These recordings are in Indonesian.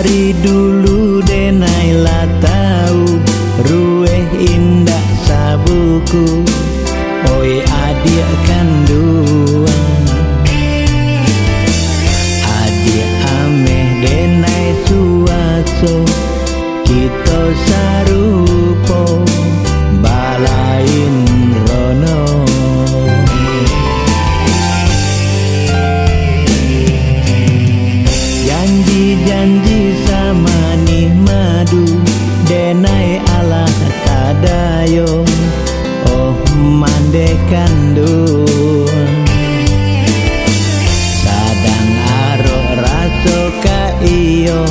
Dari dulu denai lah tahu rueh indah sabuku, oi adik kandung. Adik ameh denai suaso, kita sarupo balain rono. Janji sama nih madu denai Allah tadayo, oh mande kandung. Sadang aro raso ka iyo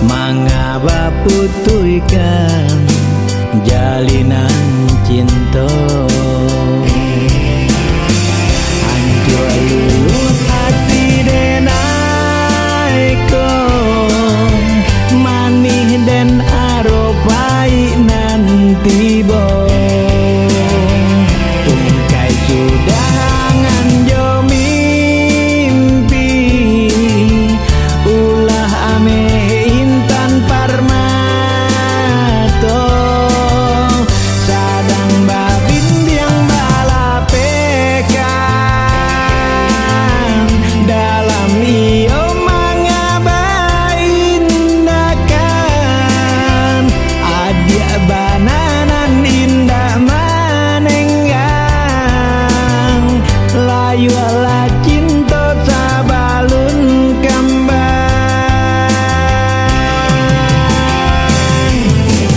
mangaba putuikan jalinan cinta. Hancur lulut hati denai ko, manih den aro baik nanti bo. Ungkai sudah nganjo mimpi, ulah ame intan parmato. Sadang babin yang balapekan dalam iyo mangabain dakan. Adia bananan indah manenggang, layu ala cinta sabalun kembang.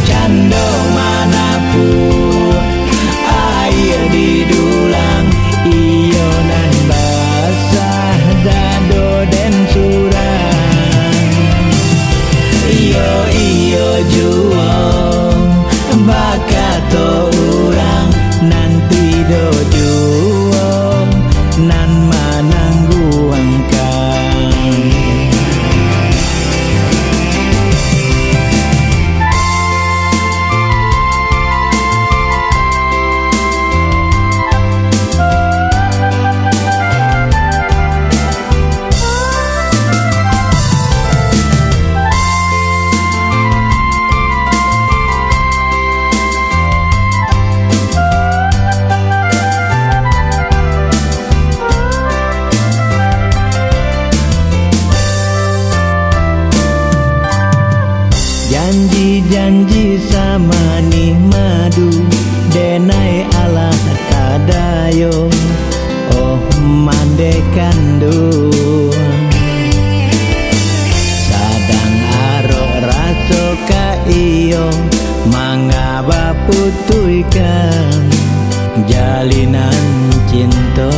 Cando manapun air didulang, iyo nan basah dado den surang. Iyo juang bakato urang nanti do juang nan manangguang kang. Janji sama nih madu denai Allah tadayo, oh mande kandung. Sadang aro raso ka iyo mangaba putuikan jalinan cinta.